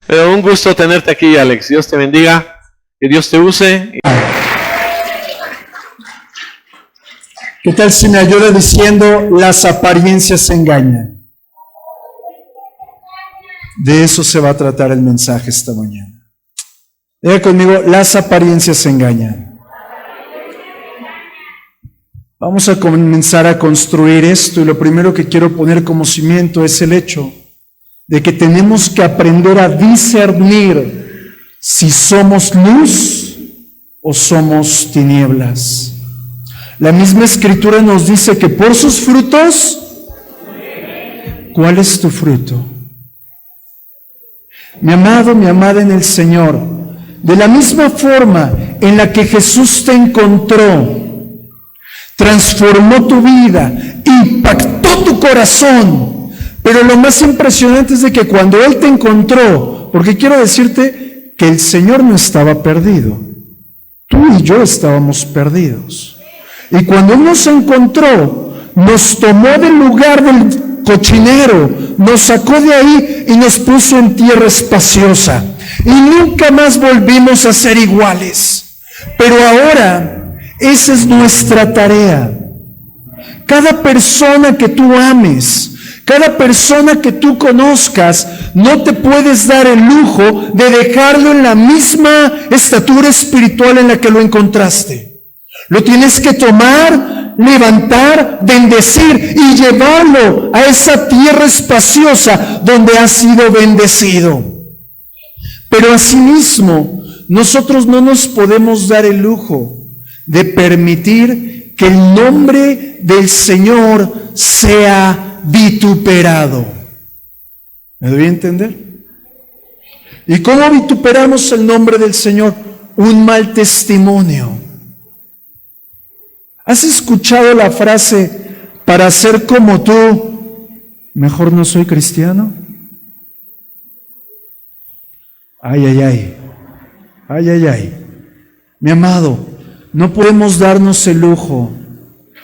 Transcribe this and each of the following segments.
Pero un gusto tenerte aquí, Alex. Dios te bendiga, que Dios te use. ¿Qué tal si me ayuda diciendo las apariencias engañan? De eso se va a tratar el mensaje esta mañana. Diga conmigo, las apariencias engañan. Vamos a comenzar a construir esto y lo primero que quiero poner como cimiento es el hecho de que tenemos que aprender a discernir si somos luz o somos tinieblas. La misma Escritura nos dice que por sus frutos, ¿cuál es tu fruto? Mi amado, mi amada en el Señor, de la misma forma en la que Jesús te encontró, transformó tu vida, impactó tu corazón, pero lo más impresionante es de que cuando Él te encontró, porque quiero decirte que el Señor no estaba perdido, tú y yo estábamos perdidos. Y cuando Él nos encontró, nos tomó del lugar del cochinero, nos sacó de ahí y nos puso en tierra espaciosa. Y nunca más volvimos a ser iguales. Pero ahora, esa es nuestra tarea. Cada persona que tú ames, cada persona que tú conozcas, no te puedes dar el lujo de dejarlo en la misma estatura espiritual en la que lo encontraste. Lo tienes que tomar, levantar, bendecir y llevarlo a esa tierra espaciosa donde has sido bendecido. Pero asimismo, nosotros no nos podemos dar el lujo de permitir que el nombre del Señor sea vituperado. ¿Me doy a entender? ¿Y cómo vituperamos el nombre del Señor? Un mal testimonio. ¿Has escuchado la frase, para ser como tú, mejor no soy cristiano? Ay, ay, ay, ay, ay, ay. Mi amado, no podemos darnos el lujo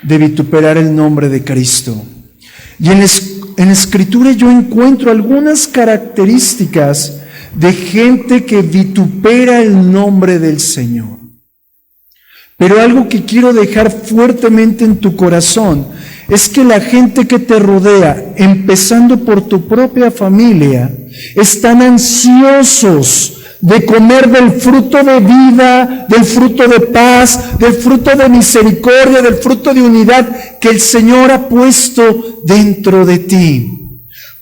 de vituperar el nombre de Cristo. Y en la Escritura yo encuentro algunas características de gente que vitupera el nombre del Señor. Pero algo que quiero dejar fuertemente en tu corazón es que la gente que te rodea, empezando por tu propia familia, están ansiosos de comer del fruto de vida, del fruto de paz, del fruto de misericordia, del fruto de unidad que el Señor ha puesto dentro de ti.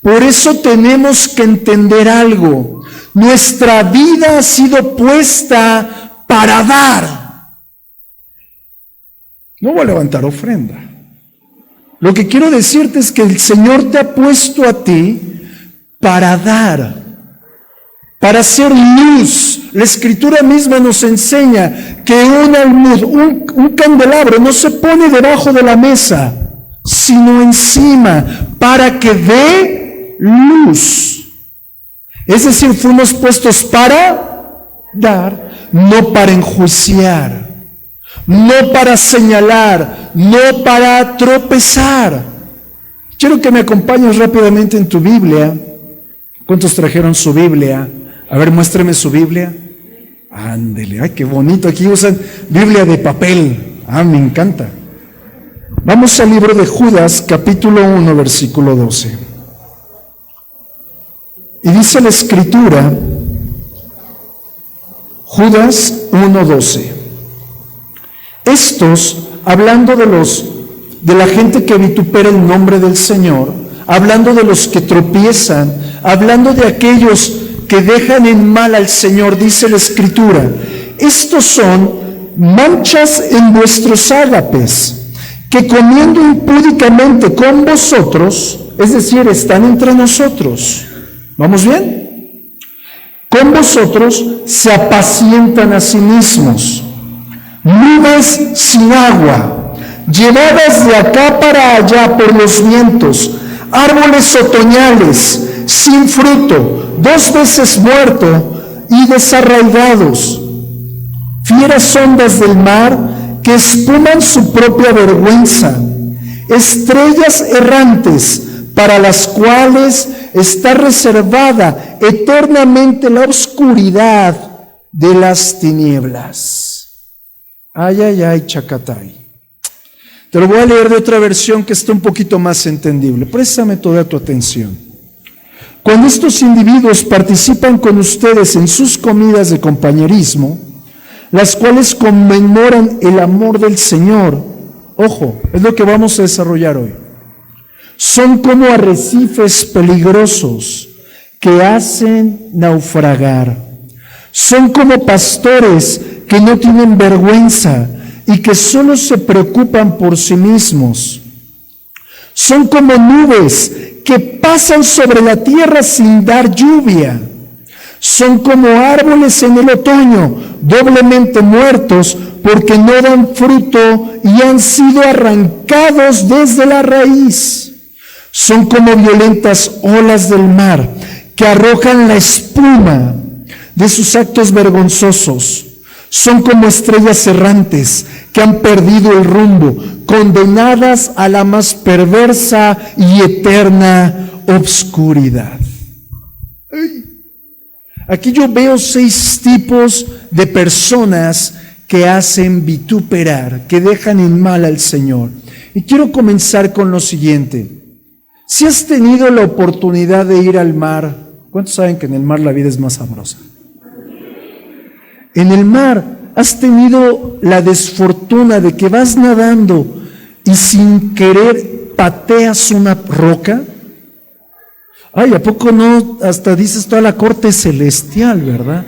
Por eso tenemos que entender algo. Nuestra vida ha sido puesta para dar. No voy a levantar ofrenda. Lo que quiero decirte es que el Señor te ha puesto a ti para dar, para ser luz. La Escritura misma nos enseña que un almud, un candelabro no se pone debajo de la mesa, sino encima, para que dé luz. Es decir, fuimos puestos para dar, no para enjuiciar. No para señalar, no para tropezar. Quiero que me acompañes rápidamente en tu Biblia. ¿Cuántos trajeron su Biblia? A ver, muéstrame su Biblia. Ándele, ay, qué bonito. Aquí usan Biblia de papel. Ah, me encanta. Vamos al libro de Judas, capítulo 1, versículo 12. Y dice la Escritura, Judas 1:12. Estos, hablando de la gente que vitupera el nombre del Señor, hablando de los que tropiezan, hablando de aquellos que dejan en mal al Señor, dice la Escritura, estos son manchas en vuestros ágapes, que comiendo impúdicamente con vosotros, es decir, están entre nosotros. ¿Vamos bien? Con vosotros se apacientan a sí mismos. Nubes sin agua, llevadas de acá para allá por los vientos, árboles otoñales, sin fruto, 2 veces muerto y desarraigados, fieras ondas del mar que espuman su propia vergüenza, estrellas errantes para las cuales está reservada eternamente la oscuridad de las tinieblas. Ay, ay, ay, chacatay. Te lo voy a leer de otra versión que está un poquito más entendible. Préstame toda tu atención. Cuando estos individuos participan con ustedes en sus comidas de compañerismo, las cuales conmemoran el amor del Señor, ojo, es lo que vamos a desarrollar hoy, son como arrecifes peligrosos que hacen naufragar. Son como pastores que no tienen vergüenza y que solo se preocupan por sí mismos. Son como nubes que pasan sobre la tierra sin dar lluvia. Son como árboles en el otoño, doblemente muertos porque no dan fruto y han sido arrancados desde la raíz. Son como violentas olas del mar que arrojan la espuma de sus actos vergonzosos. Son como estrellas errantes que han perdido el rumbo, condenadas a la más perversa y eterna obscuridad. Aquí yo veo 6 tipos de personas que hacen vituperar, que dejan en mal al Señor. Y quiero comenzar con lo siguiente. Si has tenido la oportunidad de ir al mar, ¿cuántos saben que en el mar la vida es más sabrosa? En el mar has tenido la desfortuna de que vas nadando y sin querer pateas una roca. Ay, ¿a poco no? Hasta dices toda la corte celestial, ¿verdad?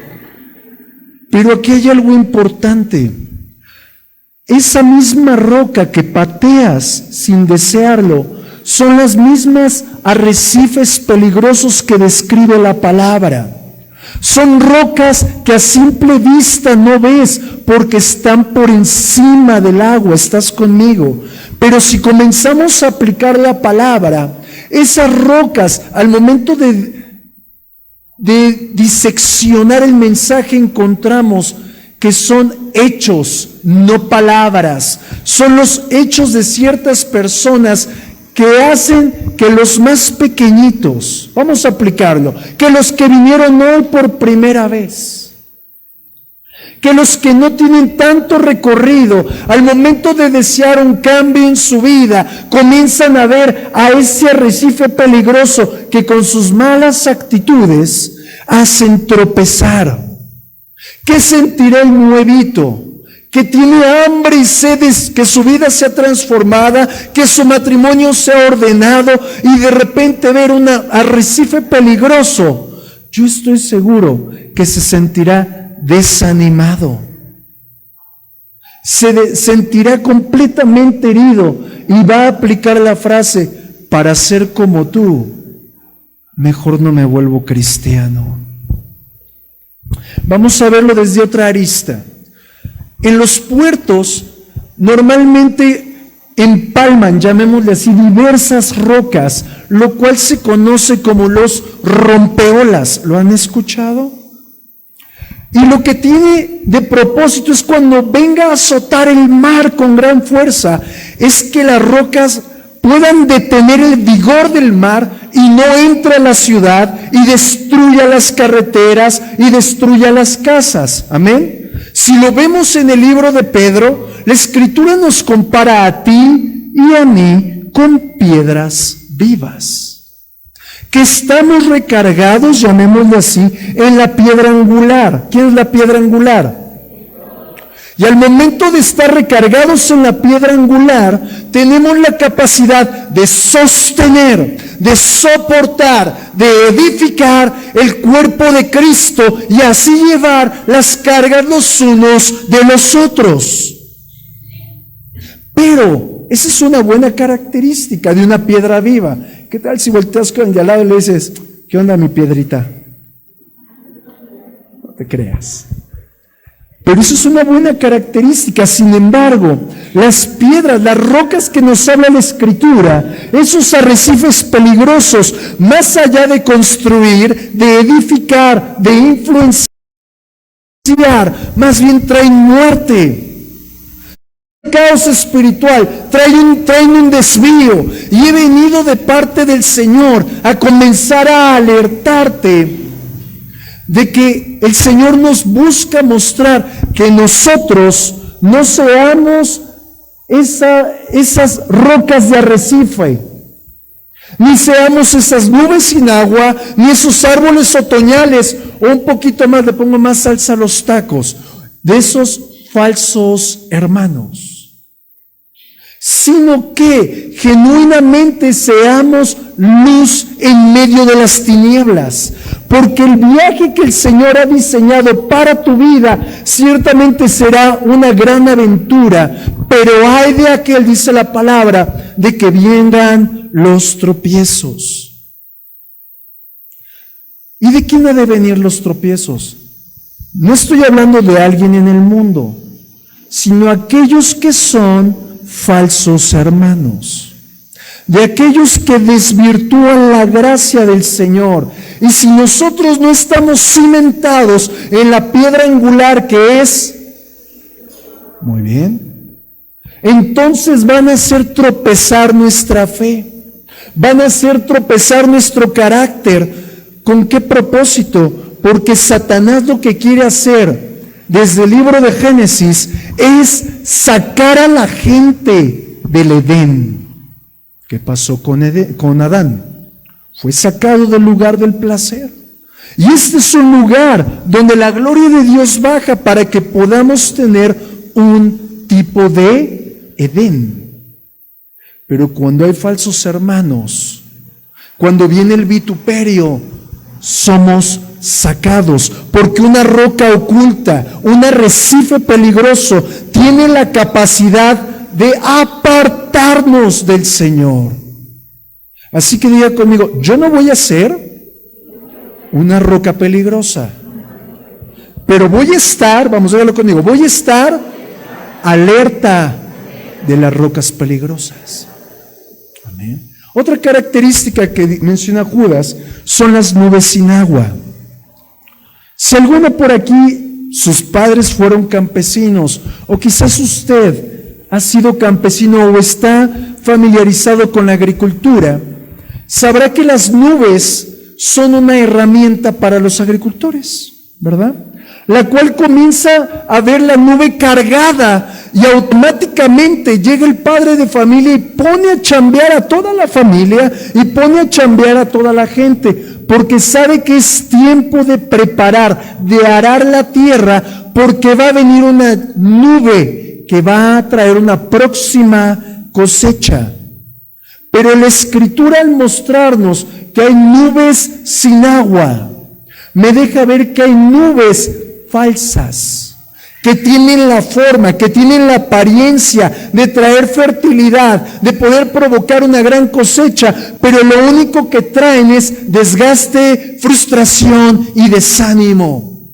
Pero aquí hay algo importante. Esa misma roca que pateas sin desearlo son las mismas arrecifes peligrosos que describe la palabra. Son rocas que a simple vista no ves porque están por encima del agua. ¿Estás conmigo? Pero si comenzamos a aplicar la palabra, esas rocas, al momento de diseccionar el mensaje, encontramos que son hechos, no palabras. Son los hechos de ciertas personas que hacen que los más pequeñitos, vamos a aplicarlo, que los que vinieron hoy por primera vez, que los que no tienen tanto recorrido, al momento de desear un cambio en su vida, comienzan a ver a ese arrecife peligroso que con sus malas actitudes hacen tropezar. ¿Qué sentirá el nuevito? Que tiene hambre y sed, que su vida sea transformada, que su matrimonio sea ordenado y de repente ver un arrecife peligroso. Yo estoy seguro que se sentirá desanimado, se sentirá completamente herido y va a aplicar la frase: para ser como tú, mejor no me vuelvo cristiano. Vamos a verlo desde otra arista. En los puertos normalmente empalman, llamémosle así, diversas rocas, lo cual se conoce como los rompeolas. ¿Lo han escuchado? Y lo que tiene de propósito es cuando venga a azotar el mar con gran fuerza, es que las rocas puedan detener el vigor del mar y no entre a la ciudad y destruya las carreteras y destruya las casas. Amén. Si lo vemos en el libro de Pedro, la Escritura nos compara a ti y a mí con piedras vivas, que estamos recargados, llamémoslo así, en la piedra angular. ¿Quién es la piedra angular? Y al momento de estar recargados en la piedra angular, tenemos la capacidad de sostener, de soportar, de edificar el cuerpo de Cristo y así llevar las cargas los unos de los otros. Pero esa es una buena característica de una piedra viva. ¿Qué tal si volteas con el de al lado y le dices: ¿qué onda, mi piedrita? No te creas. Pero eso es una buena característica. Sin embargo, las piedras, las rocas que nos habla la Escritura, esos arrecifes peligrosos, más allá de construir, de edificar, de influenciar, más bien traen muerte. caos espiritual, traen un desvío, y he venido de parte del Señor a comenzar a alertarte de que el Señor nos busca mostrar que nosotros no seamos esas rocas de arrecife, ni seamos esas nubes sin agua, ni esos árboles otoñales, o un poquito más, le pongo más salsa a los tacos, de esos falsos hermanos, sino que genuinamente seamos luz en medio de las tinieblas, porque el viaje que el Señor ha diseñado para tu vida ciertamente será una gran aventura, pero hay de aquel, dice la palabra, de que vengan los tropiezos. ¿Y de quién ha de venir los tropiezos? No estoy hablando de alguien en el mundo, sino aquellos que son falsos hermanos, de aquellos que desvirtúan la gracia del Señor. Y si nosotros no estamos cimentados en la piedra angular que es, muy bien, entonces van a hacer tropezar nuestra fe, van a hacer tropezar nuestro carácter. ¿Con qué propósito? Porque Satanás lo que quiere hacer desde el libro de Génesis es sacar a la gente del Edén. ¿Qué pasó con Adán? Fue sacado del lugar del placer. Y este es un lugar donde la gloria de Dios baja para que podamos tener un tipo de Edén. Pero cuando hay falsos hermanos, cuando viene el vituperio, somos sacados, porque una roca oculta, un arrecife peligroso, tiene la capacidad de apartarnos del Señor. Así que diga conmigo, yo no voy a ser una roca peligrosa, pero voy a estar, vamos a verlo conmigo, voy a estar alerta de las rocas peligrosas. Amén. Otra característica que menciona Judas son las nubes sin agua. Si alguno por aquí, sus padres fueron campesinos, o quizás usted ha sido campesino o está familiarizado con la agricultura, sabrá que las nubes son una herramienta para los agricultores, ¿verdad? La cual comienza a ver la nube cargada y automáticamente llega el padre de familia y pone a chambear a toda la familia y pone a chambear a toda la gente, porque sabe que es tiempo de preparar, de arar la tierra, porque va a venir una nube que va a traer una próxima cosecha. Pero la Escritura, al mostrarnos que hay nubes sin agua, me deja ver que hay nubes falsas, que tienen la forma, que tienen la apariencia de traer fertilidad, de poder provocar una gran cosecha, pero lo único que traen es desgaste, frustración y desánimo.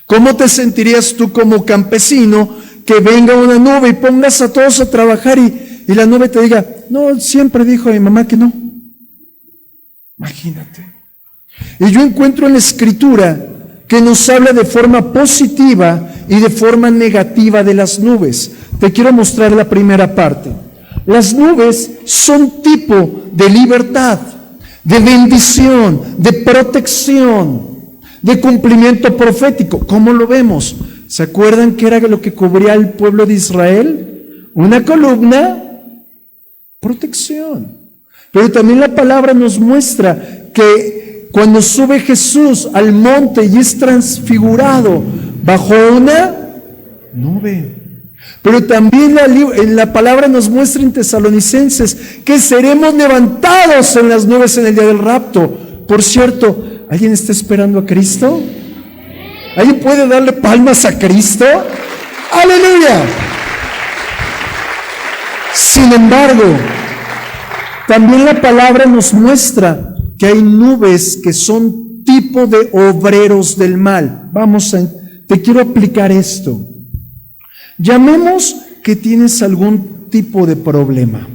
¿Cómo te sentirías tú como campesino que venga una nube y pongas a todos a trabajar y la nube te diga, no, siempre dijo mi mamá que no? Imagínate. Y yo encuentro en la Escritura que nos habla de forma positiva y de forma negativa de las nubes. Te quiero mostrar la primera parte. Las nubes son tipo de libertad, de bendición, de protección, de cumplimiento profético. ¿Cómo lo vemos? ¿Se acuerdan qué era lo que cubría al pueblo de Israel? Una columna, protección. Pero también la palabra nos muestra que cuando sube Jesús al monte y es transfigurado bajo una nube. Pero también la palabra nos muestra en Tesalonicenses que seremos levantados en las nubes en el día del rapto. Por cierto, ¿alguien está esperando a Cristo? ¿Alguien puede darle palmas a Cristo? ¡Aleluya! Sin embargo, también la palabra nos muestra que hay nubes que son tipo de obreros del mal. Te quiero aplicar esto. Llamemos que tienes algún tipo de problema,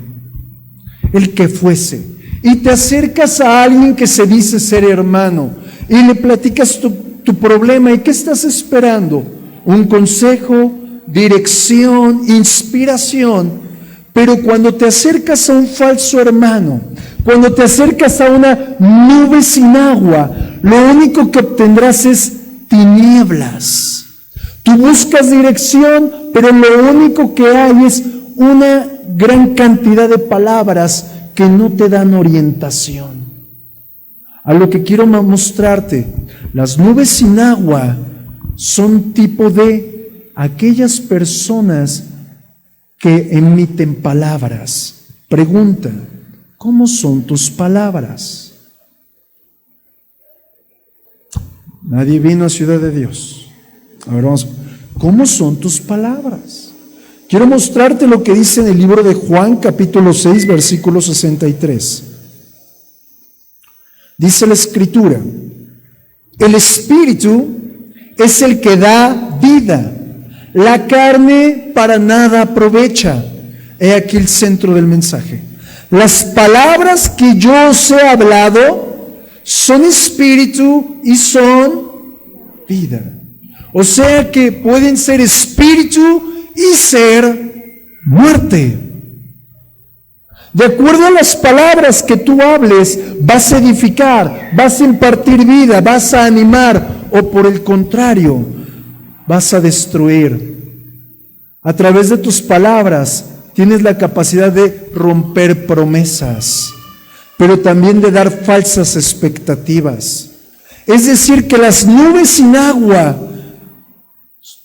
el que fuese, y te acercas a alguien que se dice ser hermano y le platicas tu problema. ¿Y qué estás esperando? ¿Un consejo? dirección, inspiración, pero cuando te acercas a un falso hermano, cuando te acercas a una nube sin agua, lo único que obtendrás es tinieblas. Tú buscas dirección, pero lo único que hay es una gran cantidad de palabras que no te dan orientación. A lo que quiero mostrarte, las nubes sin agua son tipo de aquellas personas que emiten palabras. Pregunta, ¿cómo son tus palabras? Nadie vino a Ciudad de Dios. A ver, vamos. ¿Cómo son tus palabras? Quiero mostrarte lo que dice en el libro de Juan, capítulo 6, versículo 63. Dice la Escritura: el Espíritu es el que da vida, la carne para nada aprovecha. He aquí el centro del mensaje. Las palabras que yo os he hablado son espíritu y son vida. O sea que pueden ser espíritu y ser muerte. De acuerdo a las palabras que tú hables, vas a edificar, vas a impartir vida, vas a animar, o por el contrario, vas a destruir. A través de tus palabras tienes la capacidad de romper promesas, pero también de dar falsas expectativas. Es decir, que las nubes sin agua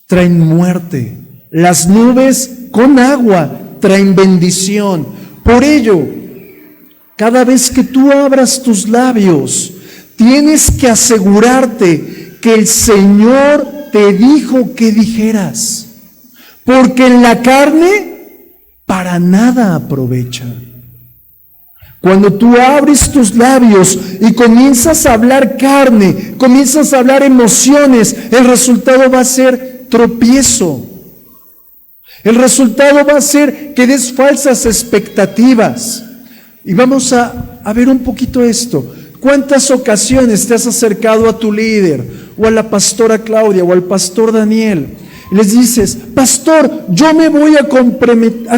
traen muerte. Las nubes con agua traen bendición. Por ello, cada vez que tú abras tus labios, tienes que asegurarte que el Señor te dijo que dijeras, porque en la carne para nada aprovecha. Cuando tú abres tus labios y comienzas a hablar carne, comienzas a hablar emociones, el resultado va a ser tropiezo. El resultado va a ser que des falsas expectativas. Y vamos a ver un poquito esto. ¿Cuántas ocasiones te has acercado a tu líder, o a la pastora Claudia, o al pastor Daniel? Y les dices: pastor, yo me voy a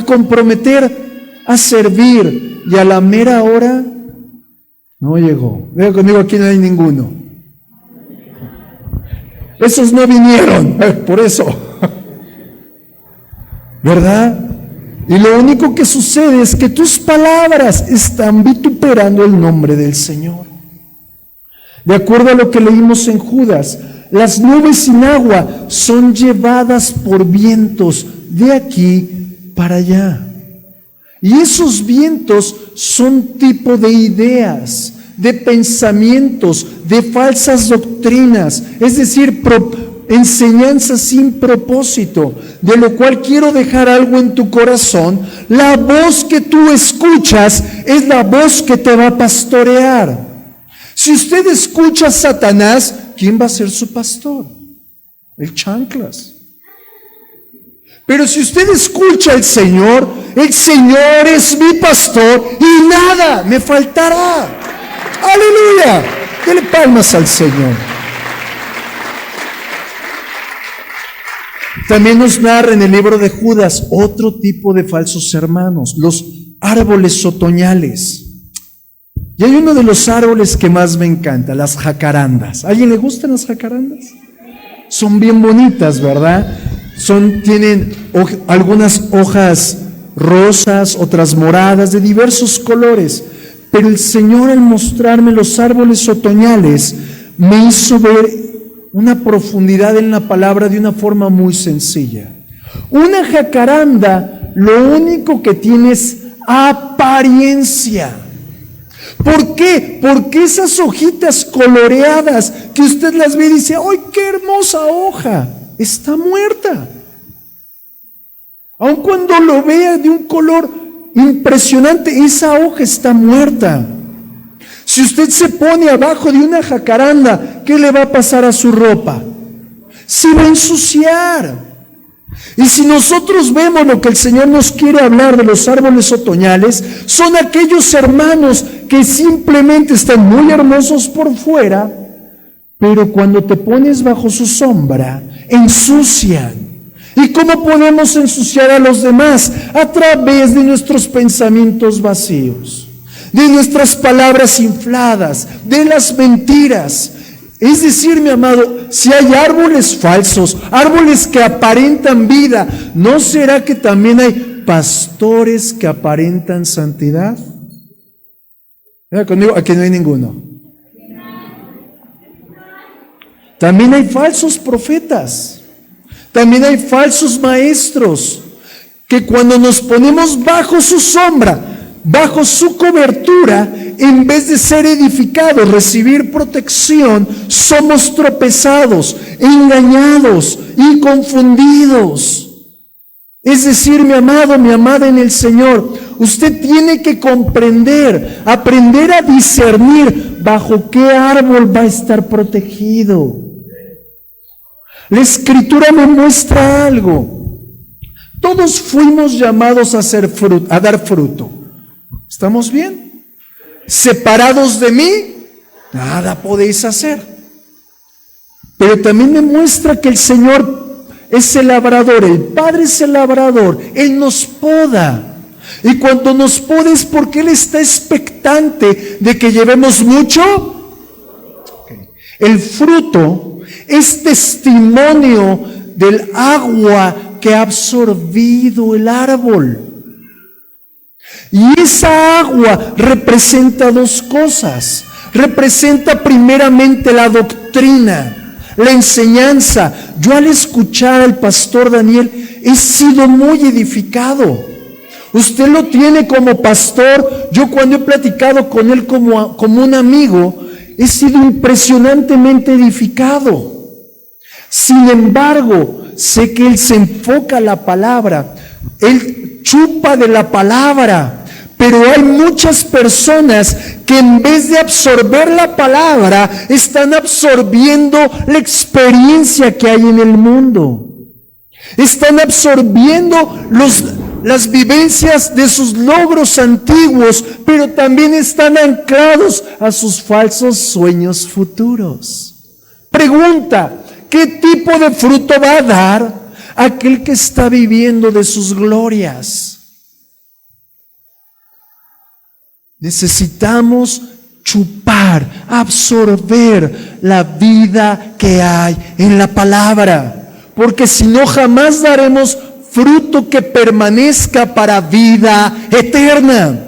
comprometer a servir. Y a la mera hora, no llegó. Veo conmigo, aquí no hay ninguno. Esos no vinieron, por eso. ¿Verdad? Y lo único que sucede es que tus palabras están vituperando el nombre del Señor. De acuerdo a lo que leímos en Judas, las nubes sin agua son llevadas por vientos de aquí para allá. Y esos vientos son tipo de ideas, de pensamientos, de falsas doctrinas, es decir, enseñanzas sin propósito, de lo cual quiero dejar algo en tu corazón. La voz que tú escuchas es la voz que te va a pastorear. Si usted escucha a Satanás, ¿quién va a ser su pastor? El chanclas. Pero si usted escucha al Señor, el Señor es mi pastor y nada me faltará. ¡Aleluya! Dele palmas al Señor. También nos narra en el libro de Judas otro tipo de falsos hermanos, los árboles otoñales. Y hay uno de los árboles que más me encanta, las jacarandas. ¿A alguien le gustan las jacarandas? Son bien bonitas, ¿verdad? Tienen algunas hojas rosas, otras moradas, de diversos colores. Pero el Señor, al mostrarme los árboles otoñales, me hizo ver una profundidad en la palabra de una forma muy sencilla. Una jacaranda lo único que tiene es apariencia. ¿Por qué? Porque esas hojitas coloreadas que usted las ve y dice: ¡ay, qué hermosa hoja! Está muerta. Aun cuando lo vea de un color impresionante, esa hoja está muerta. Si usted se pone abajo de una jacaranda, ¿qué le va a pasar a su ropa? Se va a ensuciar. Y si nosotros vemos lo que el Señor nos quiere hablar de los árboles otoñales, son aquellos hermanos que simplemente están muy hermosos por fuera, pero cuando te pones bajo su sombra, ensucian. ¿Y cómo podemos ensuciar a los demás? A través de nuestros pensamientos vacíos, de nuestras palabras infladas, de las mentiras. Es decir, mi amado, si hay árboles falsos, árboles que aparentan vida, ¿no será que también hay pastores que aparentan santidad? Mira conmigo, aquí no hay ninguno. También hay falsos profetas. También hay falsos maestros que cuando nos ponemos bajo su sombra, bajo su cobertura, en vez de ser edificados, recibir protección, somos tropezados, engañados y confundidos. Es decir, mi amado, mi amada en el Señor, usted tiene que comprender, aprender a discernir bajo qué árbol va a estar protegido. La Escritura me muestra algo. Todos fuimos llamados a dar fruto. ¿Estamos bien? Separados de mí, nada podéis hacer. Pero también me muestra que el Señor es el labrador, el Padre es el labrador, Él nos poda. Y cuando nos poda es porque Él está expectante de que llevemos mucho. El fruto es testimonio del agua que ha absorbido el árbol. Y esa agua representa dos cosas. Representa primeramente la doctrina, la enseñanza. Yo al escuchar al pastor Daniel he sido muy edificado. Usted lo tiene como pastor. Yo cuando he platicado con él como un amigo, he sido impresionantemente edificado. Sin embargo, sé que él se enfoca a la palabra, él chupa de la palabra, pero hay muchas personas que en vez de absorber la palabra, están absorbiendo la experiencia que hay en el mundo. Están absorbiendo las vivencias de sus logros antiguos, pero también están anclados a sus falsos sueños futuros. Pregunta: ¿qué tipo de fruto va a dar aquel que está viviendo de sus glorias? Necesitamos chupar, absorber la vida que hay en la palabra, porque si no jamás daremos fruto que permanezca para vida eterna.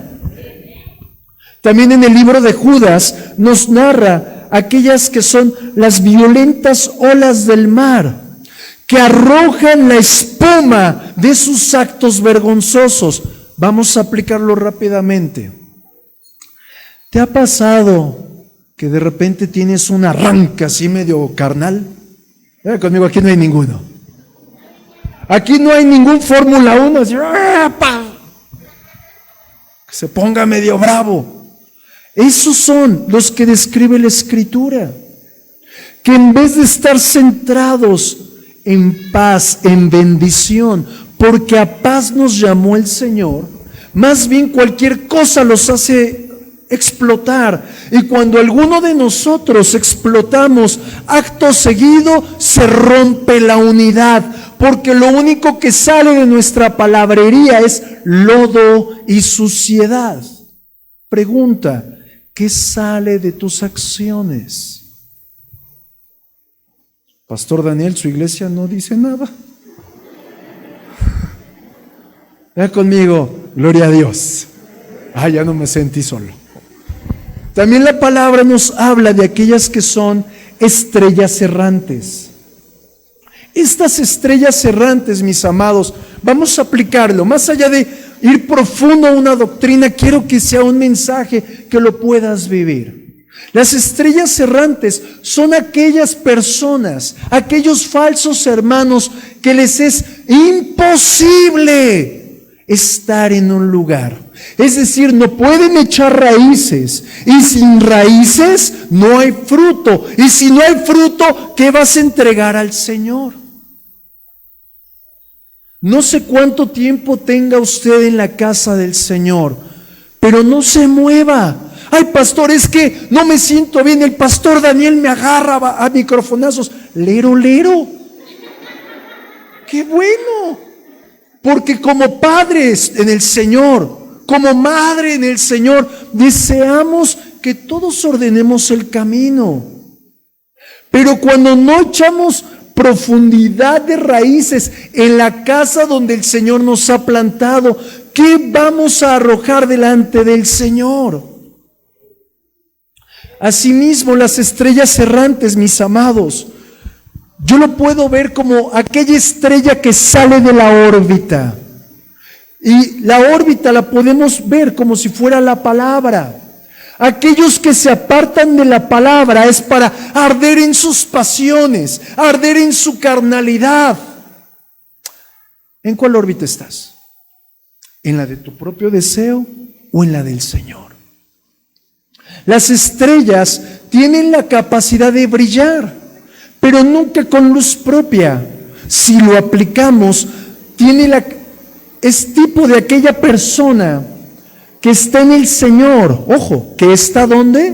También en el libro de Judas nos narra aquellas que son las violentas olas del mar, que arrojan la espuma de sus actos vergonzosos. Vamos a aplicarlo rápidamente. ¿Te ha pasado que de repente tienes un arranque así medio carnal? Conmigo aquí no hay ninguno. Aquí no hay ningún Fórmula 1 así, que se ponga medio bravo. Esos son los que describe la Escritura, que en vez de estar centrados en paz, en bendición, porque a paz nos llamó el Señor, más bien cualquier cosa los hace explotar. Y cuando alguno de nosotros explotamos, acto seguido se rompe la unidad, porque lo único que sale de nuestra palabrería es lodo y suciedad. Pregunta: ¿qué sale de tus acciones? Pastor Daniel, su iglesia no dice nada. Vea conmigo, gloria a Dios. Ya no me sentí solo. También la palabra nos habla de aquellas que son estrellas errantes. Estas estrellas errantes, mis amados, vamos a aplicarlo. Más allá de ir profundo a una doctrina, quiero que sea un mensaje que lo puedas vivir. Las estrellas errantes son aquellas personas, aquellos falsos hermanos que les es imposible estar en un lugar. Es decir, no pueden echar raíces, y sin raíces no hay fruto, y si no hay fruto, ¿qué vas a entregar al Señor? No sé cuánto tiempo tenga usted en la casa del Señor, pero no se mueva. Ay, pastor, es que no me siento bien, el pastor Daniel me agarra a microfonazos. Lero, lero. ¡Qué bueno! Porque como padres en el Señor, como madre en el Señor, deseamos que todos ordenemos el camino. Pero cuando no echamos profundidad de raíces en la casa donde el Señor nos ha plantado, ¿qué vamos a arrojar delante del Señor? Asimismo, las estrellas errantes, mis amados, yo lo puedo ver como aquella estrella que sale de la órbita. Y la órbita la podemos ver como si fuera la palabra. Aquellos que se apartan de la palabra es para arder en sus pasiones, arder en su carnalidad. ¿En cuál órbita estás? ¿En la de tu propio deseo o en la del Señor? Las estrellas tienen la capacidad de brillar, pero nunca con luz propia. Si lo aplicamos, es tipo de aquella persona que está en el Señor, ojo, que está ¿dónde?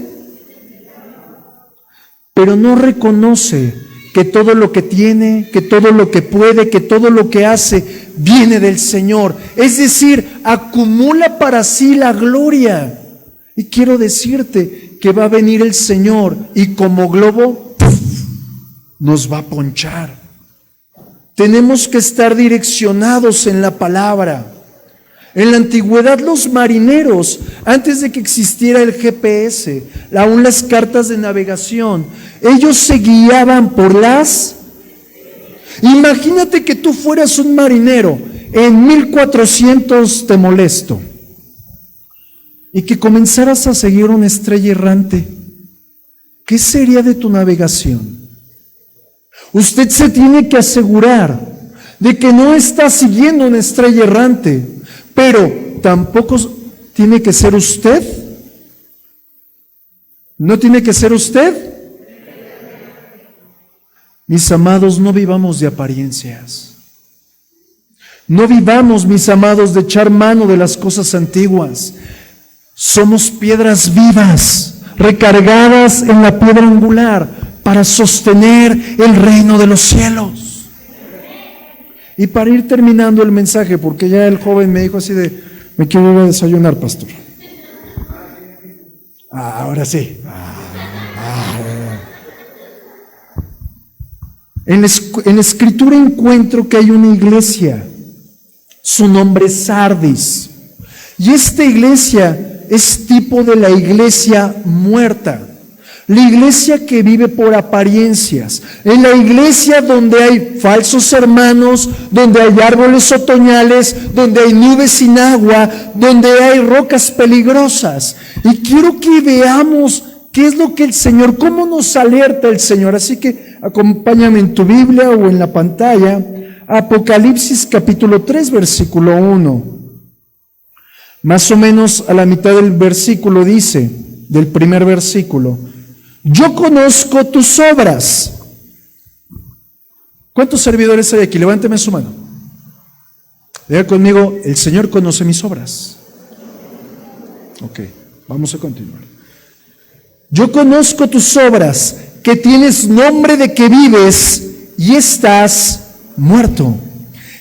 Pero no reconoce que todo lo que tiene, que todo lo que puede, que todo lo que hace viene del Señor. Es decir, acumula para sí la gloria. Y quiero decirte que va a venir el Señor y como globo nos va a ponchar. Tenemos que estar direccionados en la palabra. En la antigüedad los marineros, antes de que existiera el GPS, aún las cartas de navegación, ellos se guiaban por las... Imagínate que tú fueras un marinero, en 1400 te molesto, y que comenzaras a seguir una estrella errante. ¿Qué sería de tu navegación? Usted se tiene que asegurar de que no está siguiendo una estrella errante, pero tampoco tiene que ser usted. ¿No tiene que ser usted? Mis amados, no vivamos de apariencias. No vivamos, mis amados, de echar mano de las cosas antiguas. Somos piedras vivas, recargadas en la piedra angular para sostener el reino de los cielos. Y para ir terminando el mensaje, porque ya el joven me dijo así de, me quiero ir a desayunar, pastor. Ahora sí. En la Escritura encuentro que hay una iglesia, su nombre es Sardis, y esta iglesia es tipo de la iglesia muerta. La iglesia que vive por apariencias, en la iglesia donde hay falsos hermanos, donde hay árboles otoñales, donde hay nubes sin agua, donde hay rocas peligrosas. Y quiero que veamos qué es lo que el Señor, cómo nos alerta el Señor. Así que acompáñame en tu Biblia o en la pantalla, Apocalipsis capítulo 3, versículo 1. Más o menos a la mitad del versículo dice, del primer versículo: yo conozco tus obras. ¿Cuántos servidores hay aquí? Levánteme su mano. Diga conmigo, el Señor conoce mis obras. Ok, vamos a continuar. Yo conozco tus obras, que tienes nombre de que vives y estás muerto.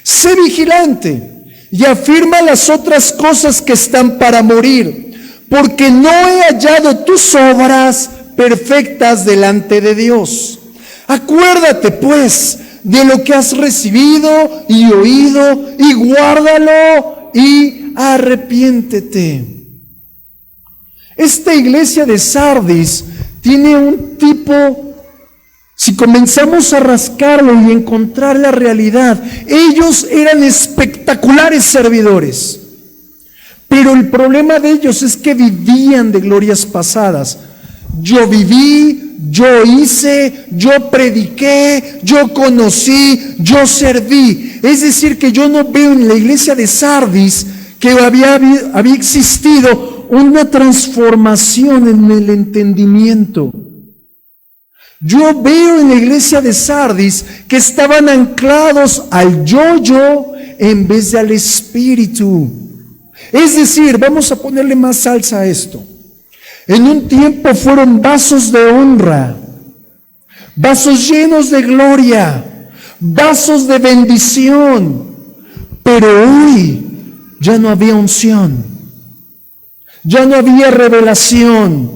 Sé vigilante y afirma las otras cosas que están para morir, porque no he hallado tus obras perfectas delante de Dios. Acuérdate pues de lo que has recibido y oído, y guárdalo y arrepiéntete. Esta iglesia de Sardis tiene un tipo, si comenzamos a rascarlo y encontrar la realidad, ellos eran espectaculares servidores, pero el problema de ellos es que vivían de glorias pasadas. Yo viví, yo hice, yo prediqué, yo conocí, yo serví. Es decir, que yo no veo en la iglesia de Sardis que había existido una transformación en el entendimiento. Yo veo en la iglesia de Sardis que estaban anclados al yo en vez de al espíritu. Es decir, vamos a ponerle más salsa a esto. En un tiempo fueron vasos de honra, vasos llenos de gloria, vasos de bendición. Pero hoy ya no había unción, ya no había revelación,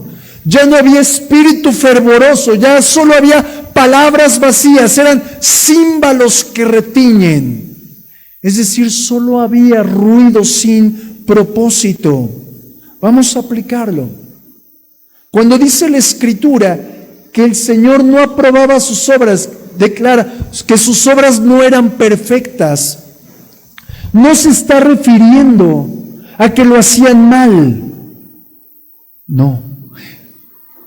ya no había espíritu fervoroso, ya solo había palabras vacías, eran címbalos que retiñen. Es decir, solo había ruido sin propósito. Vamos a aplicarlo. Cuando dice la Escritura que el Señor no aprobaba sus obras, declara que sus obras no eran perfectas, no se está refiriendo a que lo hacían mal. No.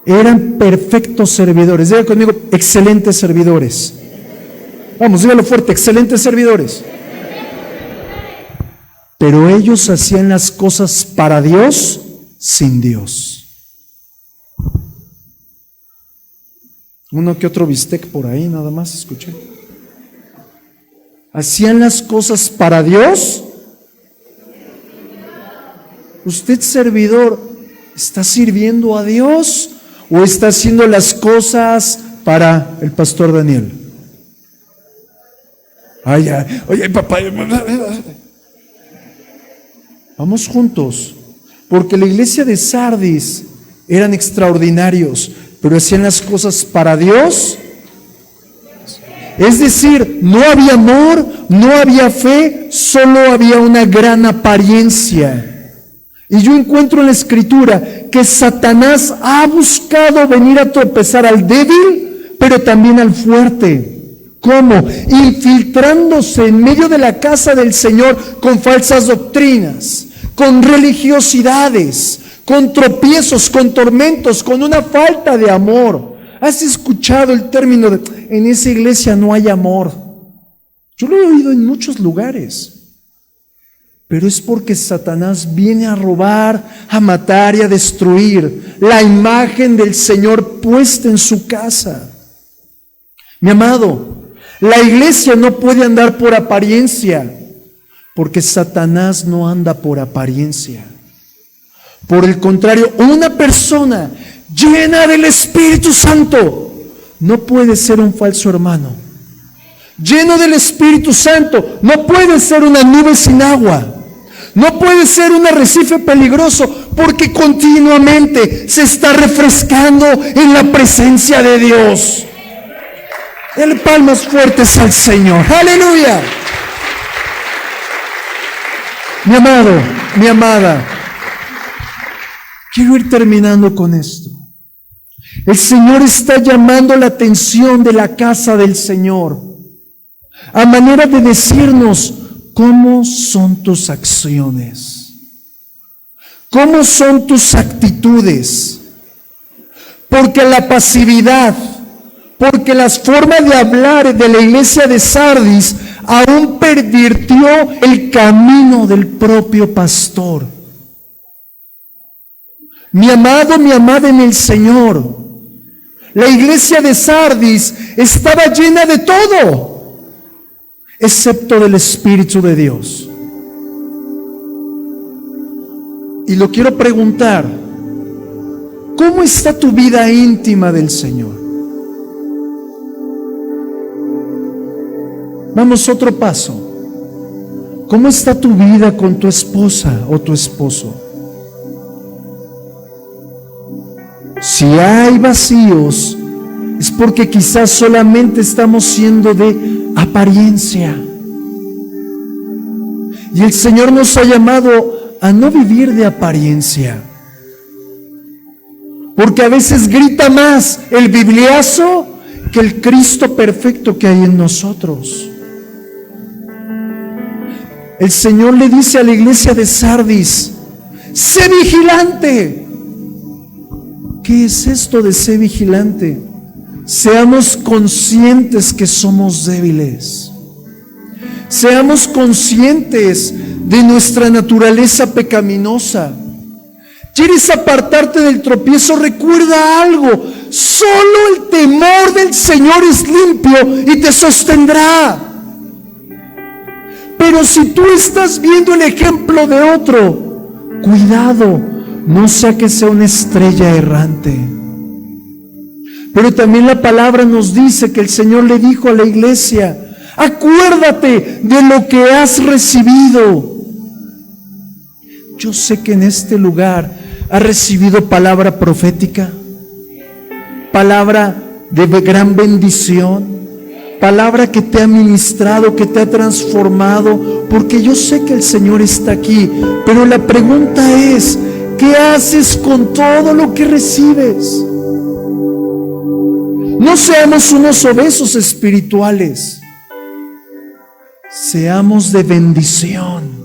Eran perfectos servidores. Diga conmigo, excelentes servidores. Vamos, dígalo fuerte, excelentes servidores. Pero ellos hacían las cosas para Dios sin Dios. Uno que otro bistec por ahí, nada más escuché. Hacían las cosas para Dios. ¿Usted, servidor, está sirviendo a Dios o está haciendo las cosas para el pastor Daniel? Ay, ay, oye, papá. Vamos juntos, porque la iglesia de Sardis eran extraordinarios, pero hacían las cosas para Dios. Es decir, no había amor, no había fe, solo había una gran apariencia. Y yo encuentro en la Escritura que Satanás ha buscado venir a tropezar al débil, pero también al fuerte. ¿Cómo? Infiltrándose en medio de la casa del Señor con falsas doctrinas, con religiosidades, con tropiezos, con tormentos, con una falta de amor. ¿Has escuchado el término de en esa iglesia no hay amor? Yo lo he oído en muchos lugares. Pero es porque Satanás viene a robar, a matar y a destruir la imagen del Señor puesta en su casa. Mi amado, la iglesia no puede andar por apariencia, porque Satanás no anda por apariencia. Por el contrario, una persona llena del Espíritu Santo no puede ser un falso hermano. Lleno del Espíritu Santo no puede ser una nube sin agua. No puede ser un arrecife peligroso, porque continuamente se está refrescando en la presencia de Dios. Dale palmas fuertes al Señor. ¡Aleluya! Mi amado, mi amada, quiero ir terminando con esto. El Señor está llamando la atención de la casa del Señor, a manera de decirnos: ¿cómo son tus acciones? ¿Cómo son tus actitudes? Porque la pasividad, porque las formas de hablar de la iglesia de Sardis aún pervirtió el camino del propio pastor. Mi amado, mi amada en el Señor, la iglesia de Sardis estaba llena de todo, excepto del Espíritu de Dios. Y lo quiero preguntar: ¿cómo está tu vida íntima del Señor? Vamos, otro paso. ¿Cómo está tu vida con tu esposa o tu esposo? Si hay vacíos, es porque quizás solamente estamos siendo de apariencia. Y el Señor nos ha llamado a no vivir de apariencia, porque a veces grita más el bibliazo que el Cristo perfecto que hay en nosotros. El Señor le dice a la iglesia de Sardis: sé vigilante. ¿Qué es esto de ser vigilante? Seamos conscientes que somos débiles. Seamos conscientes de nuestra naturaleza pecaminosa. ¿Quieres apartarte del tropiezo? Recuerda algo: solo el temor del Señor es limpio y te sostendrá. Pero si tú estás viendo el ejemplo de otro, cuidado, no sea que sea una estrella errante. Pero también la palabra nos dice que el Señor le dijo a la iglesia: Acuérdate de lo que has recibido. Yo sé que en este lugar has recibido palabra profética, palabra de gran bendición, palabra que te ha ministrado, que te ha transformado, porque yo sé que el Señor está aquí. Pero la pregunta es, ¿qué haces con todo lo que recibes? No seamos unos obesos espirituales, seamos de bendición.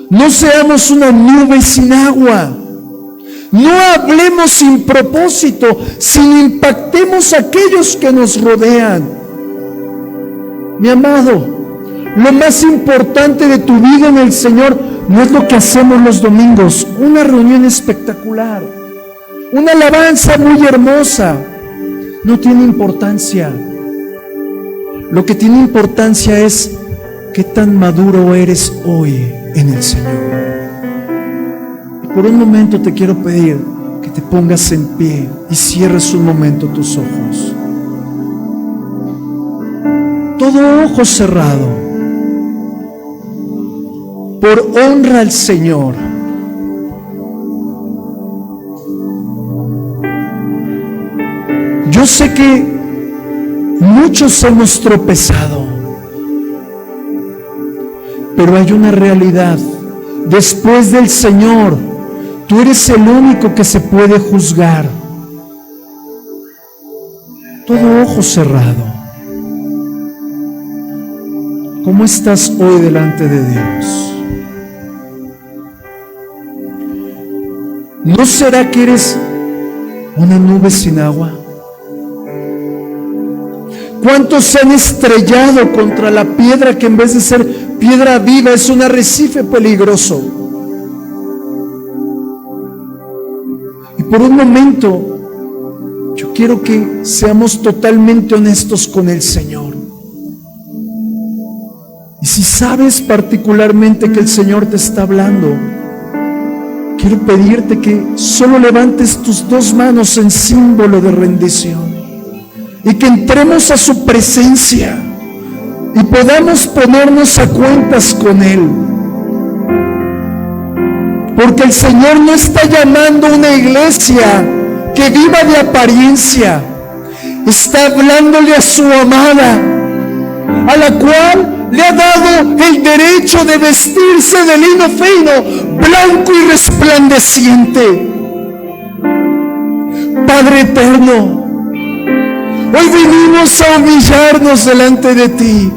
No seamos una nube sin agua. No hablemos sin propósito, sin impactemos a aquellos que nos rodean. Mi amado, lo más importante de tu vida en el Señor no es lo que hacemos los domingos, una reunión espectacular, una alabanza muy hermosa. No tiene importancia. Lo que tiene importancia es qué tan maduro eres hoy en el Señor. Y por un momento te quiero pedir que te pongas en pie y cierres un momento tus ojos. Todo ojo cerrado. Por honra al Señor. Yo sé que muchos hemos tropezado, pero hay una realidad. Después del Señor, tú eres el único que se puede juzgar. Todo ojo cerrado. ¿Cómo estás hoy delante de Dios? ¿No será que eres una nube sin agua? ¿Cuántos se han estrellado contra la piedra que en vez de ser piedra viva es un arrecife peligroso? Y por un momento yo quiero que seamos totalmente honestos con el Señor. Y si sabes particularmente que el Señor te está hablando, quiero pedirte que solo levantes tus dos manos en símbolo de rendición y que entremos a su presencia y podamos ponernos a cuentas con Él. Porque el Señor no está llamando a una iglesia que viva de apariencia. Está hablándole a su amada, a la cual le ha dado el derecho de vestirse de lino fino, blanco y resplandeciente. Padre eterno, hoy venimos a humillarnos delante de ti.